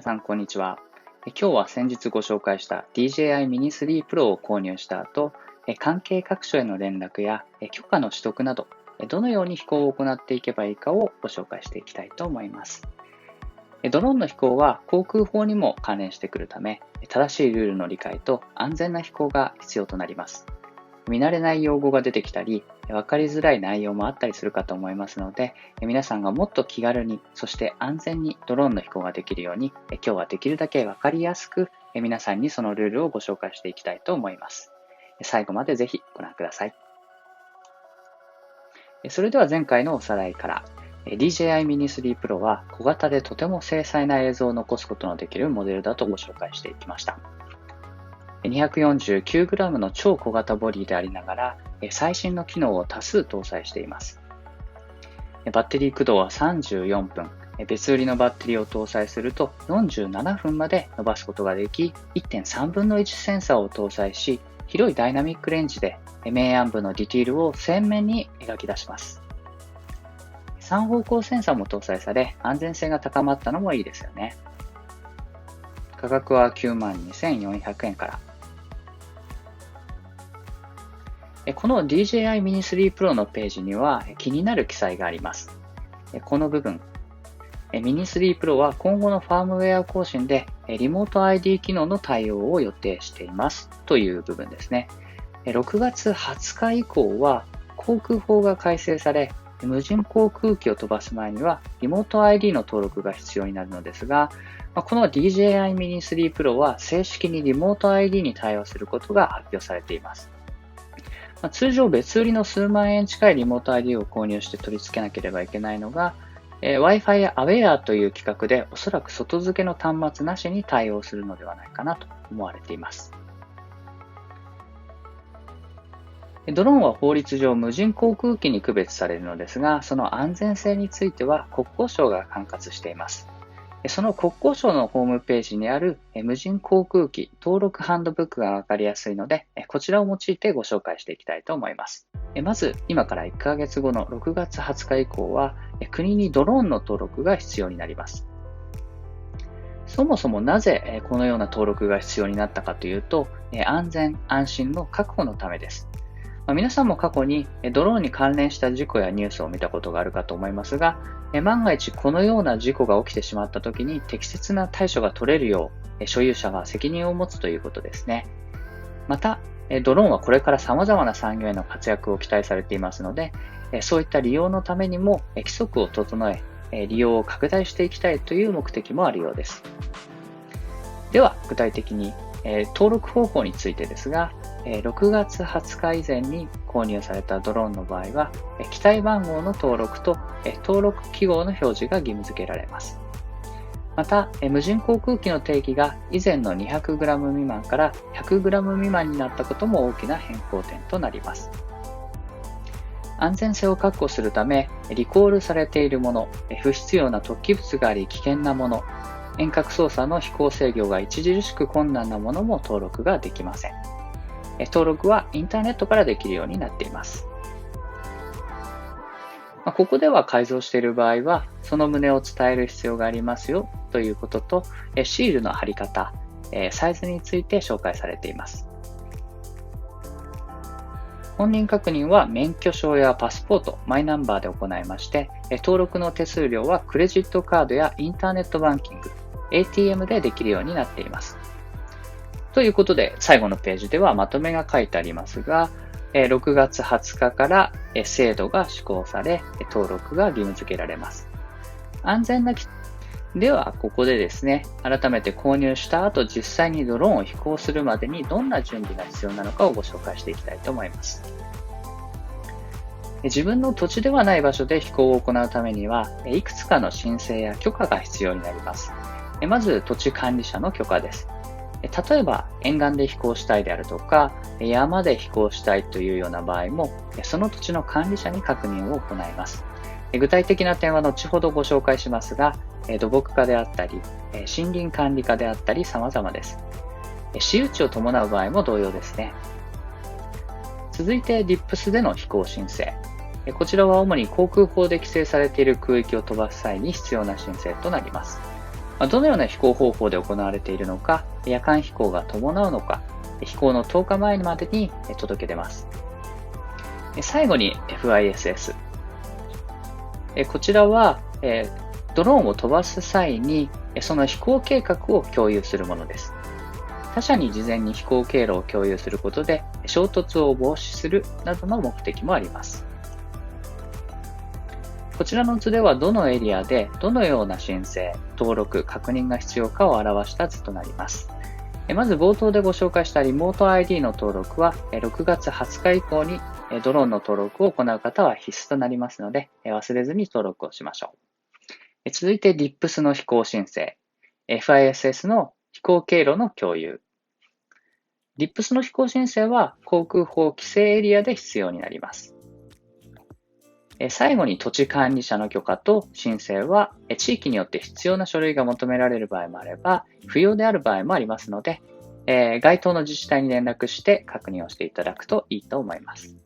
さんこんにちは。今日は先日ご紹介した DJI Mini 3 Pro を購入した後、関係各所への連絡や許可の取得など、どのように飛行を行っていけばいいかをご紹介していきたいと思います。ドローンの飛行は航空法にも関連してくるため、正しいルールの理解と安全な飛行が必要となります。見慣れない用語が出てきたり、分かりづらい内容もあったりするかと思いますので、皆さんがもっと気軽に、そして安全にドローンの飛行ができるように、今日はできるだけ分かりやすく、皆さんにそのルールをご紹介していきたいと思います。最後までぜひご覧ください。それでは前回のおさらいから、DJI Mini 3 Pro は小型でとても精細な映像を残すことのできるモデルだとご紹介していきました。249g の超小型ボディでありながら、最新の機能を多数搭載しています。バッテリー駆動は34分、別売りのバッテリーを搭載すると47分まで伸ばすことができ、1.3分の1センサーを搭載し、広いダイナミックレンジで明暗部のディティールを鮮明に描き出します。3方向センサーも搭載され、安全性が高まったのもいいですよね。価格は92,400円から。この DJI Mini 3 Pro のページには気になる記載があります。この部分、Mini 3 Pro は今後のファームウェア更新でリモート ID 機能の対応を予定していますという部分ですね。6月20日以降は航空法が改正され、無人航空機を飛ばす前にはリモート ID の登録が必要になるのですが、この DJI Mini 3 Pro は正式にリモート ID に対応することが発表されています。通常別売りの数万円近いリモート ID を購入して取り付けなければいけないのが、Wi-Fi Aware という規格でおそらく外付けの端末なしに対応するのではないかなと思われています。ドローンは法律上無人航空機に区別されるのですが、その安全性については国交省が管轄しています。その国交省のホームページにある無人航空機登録ハンドブックがわかりやすいので、こちらを用いてご紹介していきたいと思います。まず、今から1ヶ月後の6月20日以降は、国にドローンの登録が必要になります。そもそもなぜこのような登録が必要になったかというと、安全安心の確保のためです。皆さんも過去にドローンに関連した事故やニュースを見たことがあるかと思いますが、万が一このような事故が起きてしまった時に適切な対処が取れるよう、所有者が責任を持つということですね。また、ドローンはこれから様々な産業への活躍を期待されていますので、そういった利用のためにも規則を整え、利用を拡大していきたいという目的もあるようです。では、具体的に登録方法についてですが、6月20日以前に購入されたドローンの場合は、機体番号の登録と登録記号の表示が義務付けられます。また、無人航空機の定義が以前の 200g 未満から 100g 未満になったことも大きな変更点となります。安全性を確保するため、リコールされているもの、不必要な突起物があり危険なもの、遠隔操作の飛行制御が著しく困難なものも登録ができません。登録はインターネットからできるようになっています。ここでは改造している場合は、その旨を伝える必要がありますよということと、シールの貼り方、サイズについて紹介されています。本人確認は免許証やパスポート、マイナンバーで行いまして、登録の手数料はクレジットカードやインターネットバンキング、ATM でできるようになっています。ということで、最後のページではまとめが書いてありますが、6月20日から制度が施行され、登録が義務付けられます。安全なでは、ここでですね、改めて購入した後、実際にドローンを飛行するまでにどんな準備が必要なのかをご紹介していきたいと思います。自分の土地ではない場所で飛行を行うためには、いくつかの申請や許可が必要になります。まず、土地管理者の許可です。例えば、沿岸で飛行したいであるとか、山で飛行したいというような場合も、その土地の管理者に確認を行います。具体的な点は後ほどご紹介しますが、土木課であったり、森林管理課であったり様々です。私有地を伴う場合も同様ですね。続いて、DIPS での飛行申請。こちらは主に航空法で規制されている空域を飛ばす際に必要な申請となります。どのような飛行方法で行われているのか、夜間飛行が伴うのか、飛行の10日前までに届け出ます。最後に FISS。こちらはドローンを飛ばす際にその飛行計画を共有するものです。他社に事前に飛行経路を共有することで衝突を防止するなどの目的もあります。こちらの図ではどのエリアでどのような申請、登録、確認が必要かを表した図となります。まず冒頭でご紹介したリモート ID の登録は6月20日以降にドローンの登録を行う方は必須となりますので忘れずに登録をしましょう。続いて DIPS の飛行申請、FISS の飛行経路の共有。DIPS の飛行申請は航空法規制エリアで必要になります。最後に土地管理者の許可と申請は地域によって必要な書類が求められる場合もあれば不要である場合もありますので、該当の自治体に連絡して確認をしていただくといいと思います。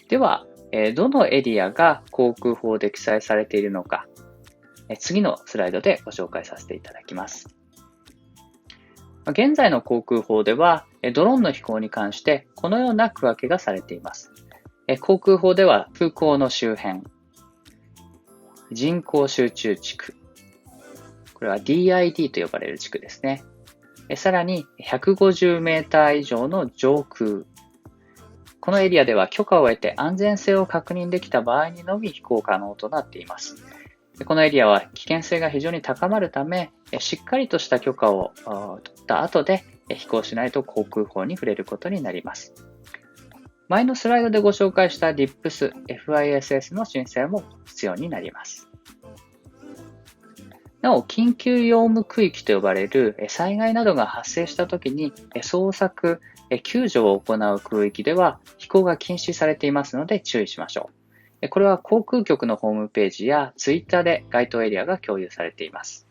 では、どのエリアが航空法で記載されているのか、次のスライドでご紹介させていただきます。現在の航空法ではドローンの飛行に関してこのような区分けがされています。航空法では空港の周辺、人口集中地区、これは DID と呼ばれる地区ですね。さらに150メーター以上の上空、このエリアでは許可を得て安全性を確認できた場合にのみ飛行可能となっています。このエリアは危険性が非常に高まるため、しっかりとした許可を取った後で飛行しないと航空法に触れることになります。前のスライドでご紹介した DIPS、FISS の申請も必要になります。なお、緊急用務区域と呼ばれる災害などが発生したときに捜索、救助を行う空域では飛行が禁止されていますので注意しましょう。これは航空局のホームページや Twitter で該当エリアが共有されています。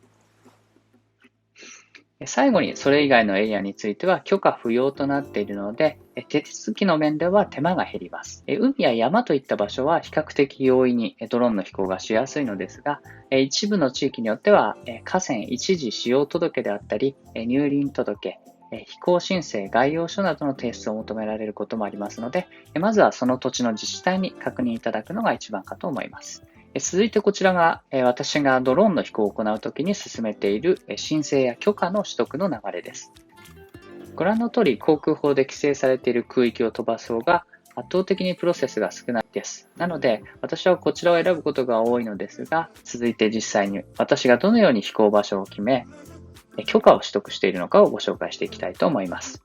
最後にそれ以外のエリアについては許可不要となっているので手続きの面では手間が減ります。海や山といった場所は比較的容易にドローンの飛行がしやすいのですが、一部の地域によっては河川一時使用届であったり入林届、飛行申請概要書などの提出を求められることもありますので、まずはその土地の自治体に確認いただくのが一番かと思います。続いてこちらが私がドローンの飛行を行うときに進めている申請や許可の取得の流れです。ご覧の通り航空法で規制されている空域を飛ばす方が圧倒的にプロセスが少ないです。なので私はこちらを選ぶことが多いのですが、続いて実際に私がどのように飛行場所を決め許可を取得しているのかをご紹介していきたいと思います。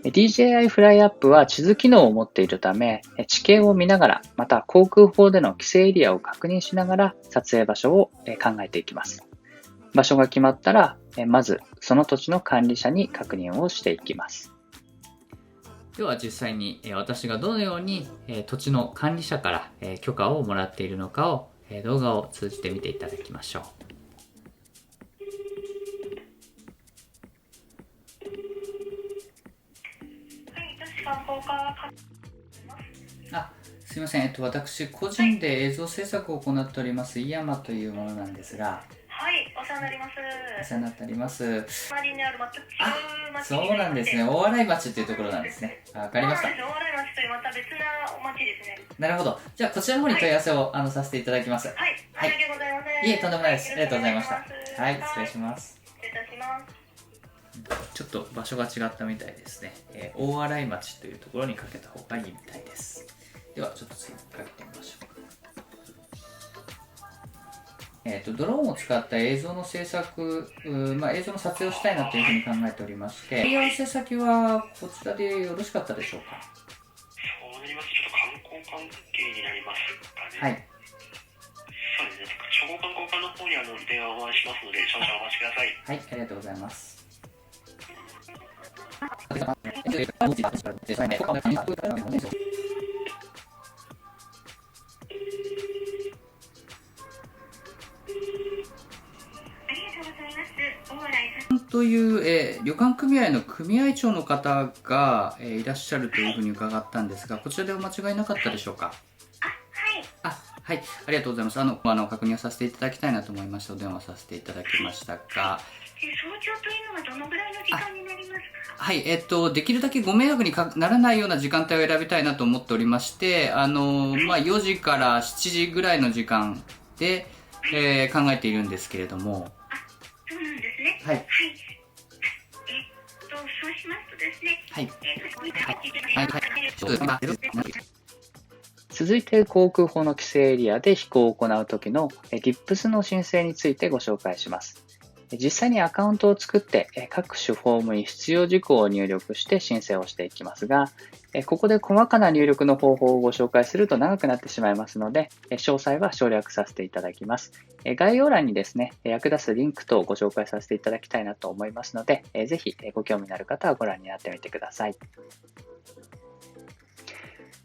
DJI フライアップは地図機能を持っているため、地形を見ながら、また航空法での規制エリアを確認しながら撮影場所を考えていきます。場所が決まったら、まずその土地の管理者に確認をしていきます。では実際に私がどのように土地の管理者から許可をもらっているのかを動画を通じて見ていただきましょう。すみません、私個人で映像制作を行っております井山というものなんですが。はい、お世話になります。お世話になっております。周りにある全く違う町そうなんですね。大洗町というところなんですね。わかりました。大洗町というまた別な町ですね。なるほど。じゃあこちらの方に問い合わせを、させていただきます。はい、申し訳ございません。いえ、とんでもないです。ありがとうございました。はい、失礼します。失礼いたします。ちょっと場所が違ったみたいですね。大洗町というところにかけた方がいいみたいです。ではちょっと次にかけてみましょう。ドローンを使った映像の制作、映像の撮影をしたいなというふうに考えておりまして、問い合わせ先はこちらでよろしかったでしょうか。そうなりますと、ちょっと観光関係になりますかね。はい。そうですね。商工観光課の方に電話をお回ししますので、少々お待ちください。はい、ありがとうございます。という、旅館組合の組合長の方が、いらっしゃるというふうに伺ったんですが、こちらでお間違いなかったでしょうか。はい、ありがとうございます。確認をさせていただきたいなと思いましてお電話させていただきましたが、早朝というのはどのぐらいの時間になりますか？はい、できるだけご迷惑にならないような時間帯を選びたいなと思っておりまして、4時から7時ぐらいの時間で、考えているんですけれども。そうなんですね。はい。そうしますとですね。はい。はい。続いて航空法の規制エリアで飛行を行うときの DIPS の申請についてご紹介します。実際にアカウントを作って各種フォームに必要事項を入力して申請をしていきますが、ここで細かな入力の方法をご紹介すると長くなってしまいますので、詳細は省略させていただきます。概要欄にですね、役立つリンク等をご紹介させていただきたいなと思いますので、ぜひご興味のある方はご覧になってみてください。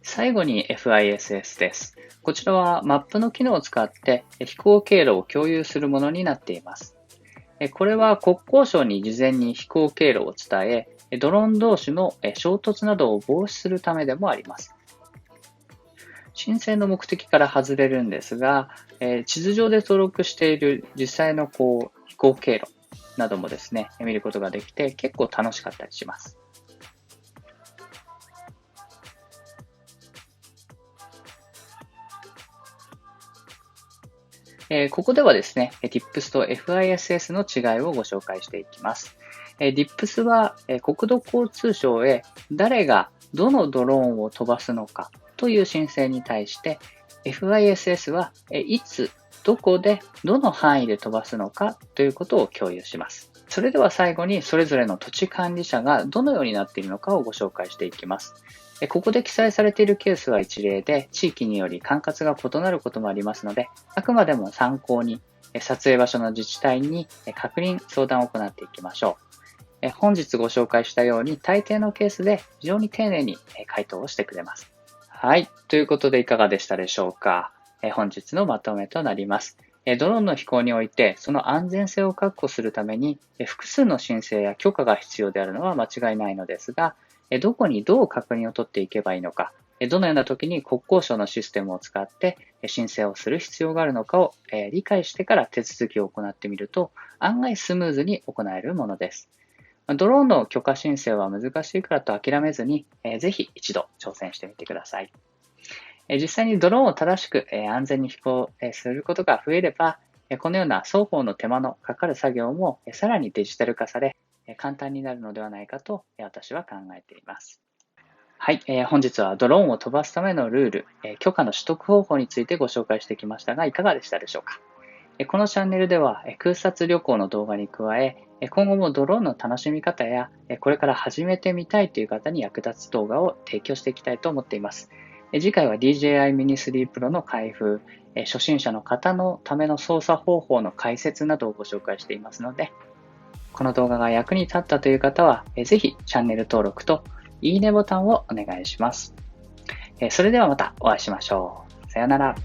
最後に FISS です。こちらはマップの機能を使って飛行経路を共有するものになっています。これは国交省に事前に飛行経路を伝え、ドローン同士の衝突などを防止するためでもあります。申請の目的から外れるんですが、地図上で登録している実際の飛行経路などもですね、見ることができて結構楽しかったりします。ここではですね、DIPS と FISS の違いをご紹介していきます。DIPS は国土交通省へ誰がどのドローンを飛ばすのかという申請に対して、FISS はいつ、どこで、どの範囲で飛ばすのかということを共有します。それでは最後にそれぞれの土地管理者がどのようになっているのかをご紹介していきます。ここで記載されているケースは一例で、地域により管轄が異なることもありますので、あくまでも参考に、撮影場所の自治体に確認、相談を行っていきましょう。本日ご紹介したように、大抵のケースで非常に丁寧に回答をしてくれます。はい。ということでいかがでしたでしょうか。本日のまとめとなります。ドローンの飛行において、その安全性を確保するために、複数の申請や許可が必要であるのは間違いないのですが、どこにどう確認を取っていけばいいのか、どのような時に国交省のシステムを使って申請をする必要があるのかを理解してから手続きを行ってみると、案外スムーズに行えるものです。ドローンの許可申請は難しいからと諦めずに、ぜひ一度挑戦してみてください。実際にドローンを正しく安全に飛行することが増えれば、このような双方の手間のかかる作業もさらにデジタル化され、簡単になるのではないかと私は考えています。はい、本日はドローンを飛ばすためのルール、許可の取得方法についてご紹介してきましたが、いかがでしたでしょうか。このチャンネルでは空撮旅行の動画に加え、今後もドローンの楽しみ方や、これから始めてみたいという方に役立つ動画を提供していきたいと思っています。次回は DJI Mini 3 Pro の開封、初心者の方のための操作方法の解説などをご紹介していますので、この動画が役に立ったという方は、ぜひチャンネル登録といいねボタンをお願いします。それではまたお会いしましょう。さよなら。